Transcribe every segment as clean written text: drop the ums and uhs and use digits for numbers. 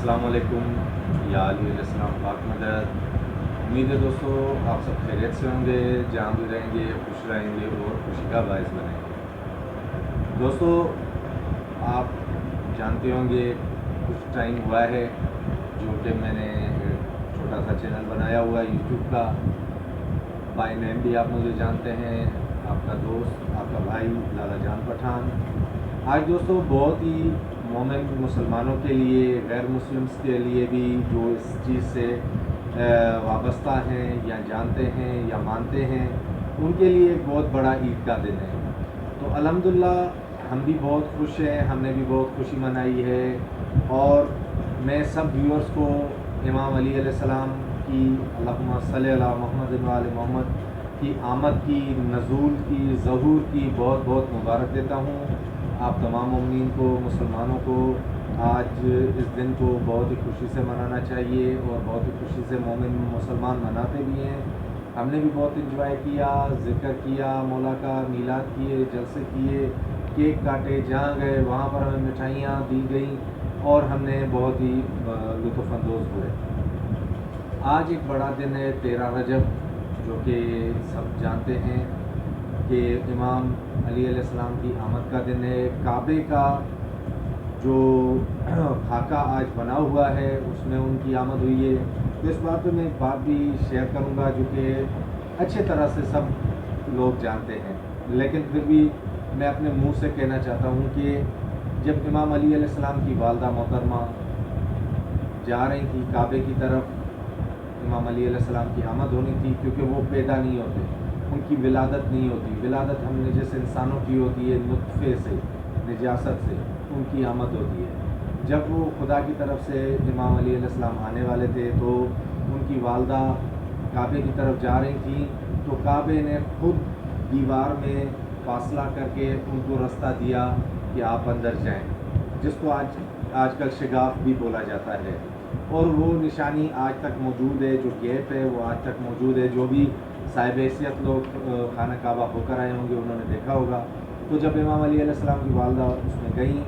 السلام علیکم یا علیہ السلام پاک مدد۔ امید ہے دوستو آپ سب خیریت سے ہوں گے، جہاں بھی رہیں گے خوش رہیں گے اور خوشی کا باعث بنیں گے۔ دوستو آپ جانتے ہوں گے کچھ ٹائم ہوا ہے جو کہ میں نے چھوٹا سا چینل بنایا ہوا ہے یوٹیوب کا، بائی نیم بھی آپ مجھے جانتے ہیں، آپ کا دوست آپ کا بھائی لالا جان پٹھان۔ آج دوستو بہت ہی مومن مسلمانوں کے لیے، غیر مسلمس کے لیے بھی جو اس چیز سے وابستہ ہیں یا جانتے ہیں یا مانتے ہیں، ان کے لیے ایک بہت بڑا عید کا دن ہے۔ تو الحمدللہ ہم بھی بہت خوش ہیں، ہم نے بھی بہت خوشی منائی ہے، اور میں سب ویورز کو امام علی علیہ السلام کی اللہم صلی علی محمد و آل محمد کی آمد کی، نزول کی، ظہور کی بہت بہت مبارک دیتا ہوں۔ آپ تمام مومنین کو، مسلمانوں کو آج اس دن کو بہت ہی خوشی سے منانا چاہیے، اور بہت ہی خوشی سے مومن مسلمان مناتے بھی ہیں۔ ہم نے بھی بہت انجوائے کیا، ذکر کیا مولا کا، میلاد کیے، جلسے کیے، کیک کاٹے، جہاں گئے وہاں پر ہمیں مٹھائیاں دی گئیں اور ہم نے بہت ہی لطف اندوز ہوئے۔ آج ایک بڑا دن ہے 13 رجب، جو کہ سب جانتے ہیں کہ امام علی علیہ السلام کی آمد کا دن ہے۔ کعبے کا جو خاکہ آج بنا ہوا ہے اس میں ان کی آمد ہوئی ہے۔ تو اس بات پہ میں ایک بات بھی شیئر کروں گا جو کہ اچھے طرح سے سب لوگ جانتے ہیں، لیکن پھر بھی میں اپنے منہ سے کہنا چاہتا ہوں کہ جب امام علی علیہ السلام کی والدہ محترمہ جا رہی تھی کعبے کی طرف، امام علی علیہ السلام کی آمد ہونی تھی، کیونکہ وہ پیدا نہیں ہوتے، ان کی ولادت نہیں ہوتی۔ ولادت ہم نے جیسے انسانوں کی ہوتی ہے، نطفے سے، نجاست سے، ان کی آمد ہوتی ہے۔ جب وہ خدا کی طرف سے امام علی علیہ السلام آنے والے تھے تو ان کی والدہ کعبے کی طرف جا رہی تھیں، تو کعبے نے خود دیوار میں فاصلہ کر کے ان کو رستہ دیا کہ آپ اندر جائیں، جس کو آج کل شگاف بھی بولا جاتا ہے، اور وہ نشانی آج تک موجود ہے، جو گیپ ہے وہ آج تک موجود ہے۔ جو بھی صاحب حیثیت لوگ خانہ کعبہ ہو کر آئے ہوں گے انہوں نے دیکھا ہوگا۔ تو جب امام علی علیہ السلام کی والدہ اس میں گئیں،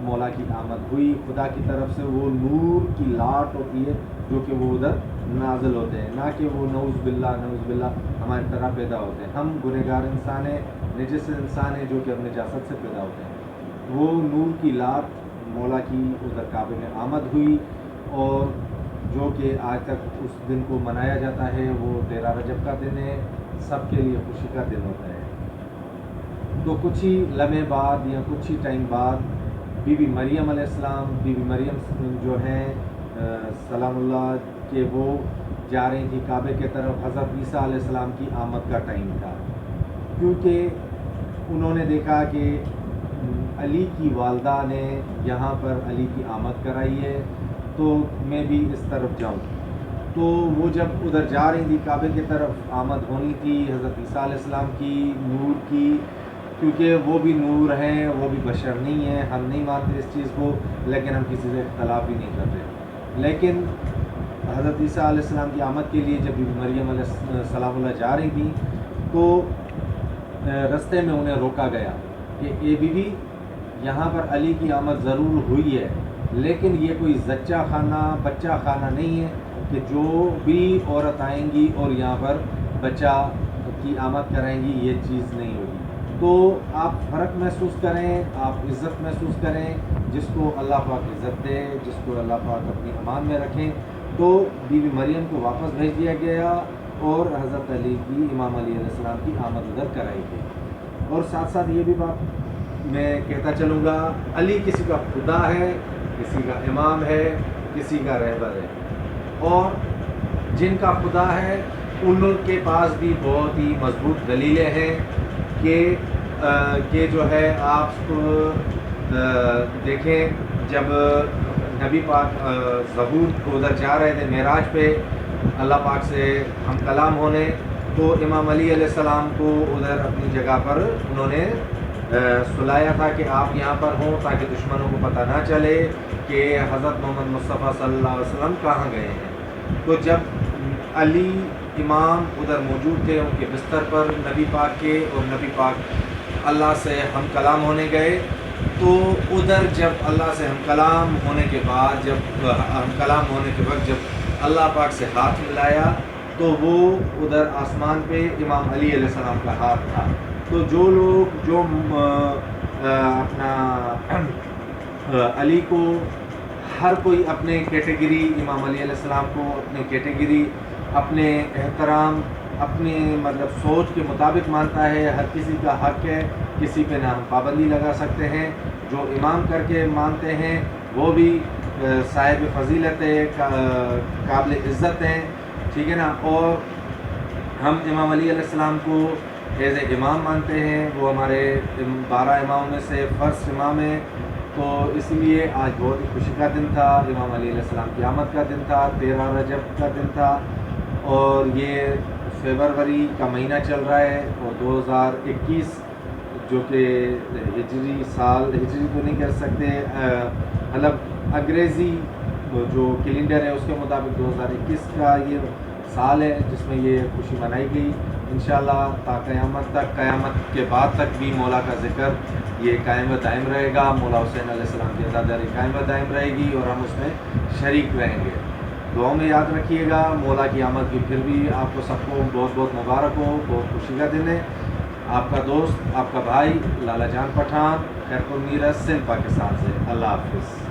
مولا کی آمد ہوئی، خدا کی طرف سے وہ نور کی لاٹ ہوتی ہے جو کہ وہ ادھر نازل ہوتے ہیں، نہ کہ وہ نعوذ باللہ ہماری طرح پیدا ہوتے ہیں۔ ہم گنہگار انسان ہیں، نجس انسان ہیں جو کہ اپنے جسد سے پیدا ہوتے ہیں۔ وہ نور کی لاٹ مولا کی ادھر کعبے میں آمد ہوئی، اور جو کہ آج تک اس دن کو منایا جاتا ہے، وہ 13 رجب کا دن ہے، سب کے لیے خوشی کا دن ہوتا ہے۔ تو کچھ ہی لمحے بعد یا کچھ ہی ٹائم بعد بی بی مریم علیہ السلام، بی بی مریم جو ہیں سلام اللہ کہ وہ جا رہی تھی کعبے کے طرف۔ حضرت عیسیٰ علیہ السلام کی آمد کا ٹائم تھا، کیونکہ انہوں نے دیکھا کہ علی کی والدہ نے یہاں پر علی کی آمد کرائی ہے، تو میں بھی اس طرف جاؤں۔ تو وہ جب ادھر جا رہی تھی کعبے کی طرف، آمد ہونی تھی حضرت عیسیٰ علیہ السلام کی، نور کی، کیونکہ وہ بھی نور ہیں، وہ بھی بشر نہیں ہیں، ہم نہیں مانتے اس چیز کو، لیکن ہم کسی سے اختلاف بھی نہیں کرتے۔ لیکن حضرت عیسیٰ علیہ السلام کی آمد کے لیے جب مریم علیہ السلام اللہ جا رہی تھی، تو رستے میں انہیں روکا گیا کہ اے بی بی، یہاں پر علی کی آمد ضرور ہوئی ہے، لیکن یہ کوئی زچہ خانہ، بچہ خانہ نہیں ہے کہ جو بھی عورت آئیں گی اور یہاں پر بچہ کی آمد کرائیں گی، یہ چیز نہیں ہوگی۔ تو آپ فرق محسوس کریں، آپ عزت محسوس کریں، جس کو اللہ پاک عزت دے، جس کو اللہ پاک اپنی امان میں رکھیں۔ تو بی بی مریم کو واپس بھیج دیا گیا، اور حضرت علی کی، امام علی علیہ السلام کی آمد ادھر کرائی گئی۔ اور ساتھ ساتھ یہ بھی بات میں کہتا چلوں گا، علی کسی کا خدا ہے، کسی کا امام ہے، کسی کا رہبر ہے، اور جن کا خدا ہے ان کے پاس بھی بہت ہی مضبوط دلیلیں ہیں کہ جو ہے آپ دیکھیں، جب نبی پاک ظہور کو ادھر جا رہے تھے معراج پہ اللہ پاک سے ہم کلام ہونے، تو امام علی علیہ السلام کو ادھر اپنی جگہ پر انہوں نے سلایا تھا کہ آپ یہاں پر ہوں، تاکہ دشمنوں کو پتہ نہ چلے کہ حضرت محمد مصطفیٰ صلی اللہ علیہ وسلم کہاں گئے ہیں۔ تو جب علی امام ادھر موجود تھے ان کے بستر پر نبی پاک کے، اور نبی پاک اللہ سے ہم کلام ہونے گئے، تو ادھر جب اللہ سے ہم کلام ہونے کے بعد جب اللہ پاک سے ہاتھ ملایا تو وہ ادھر آسمان پہ امام علی علیہ السلام کا ہاتھ تھا. تو جو لوگ جو اپنا علی کو ہر کوئی اپنے کیٹیگری، امام علی علیہ السلام کو اپنے کیٹیگری، اپنے احترام، اپنے مطلب سوچ کے مطابق مانتا ہے. ہر کسی کا حق ہے، کسی پہ نہ ہم پابندی لگا سکتے ہیں. جو امام کر کے مانتے ہیں وہ بھی صاحب فضیلت ہے، قابل عزت ہیں، ٹھیک ہے نا. اور ہم امام علی علیہ السلام کو ایز اے امام مانتے ہیں. وہ ہمارے 12 اماموں میں سے فرسٹ امام ہیں. تو اس لیے آج بہت ہی خوشی کا دن تھا. امام علی علیہ السلام کی آمد کا دن تھا، 13 رجب کا دن تھا. اور یہ فیبروری کا مہینہ چل رہا ہے، اور 2021 جو کہ ہجری سال، ہجری تو نہیں کر سکتے، مطلب انگریزی جو کیلنڈر ہے اس کے مطابق 2021 کا یہ سال ہے جس میں یہ خوشی منائی گئی. انشاءاللہ تا قیامت تک، قیامت کے بعد تک بھی مولا کا ذکر یہ قائم و دائم رہے گا. مولا حسین علیہ السلام کی عزاداری قائم و دائم رہے گی اور ہم اس میں شریک رہیں گے. دعاؤں میں یاد رکھیے گا. مولا کی آمد کی پھر بھی آپ کو سب کو بہت بہت مبارک ہو. بہت خوشی کا دن ہے. آپ کا دوست، آپ کا بھائی لالا جان پٹھان، خیرپور میرٹھ، سندھ، پاکستان سے. اللہ حافظ.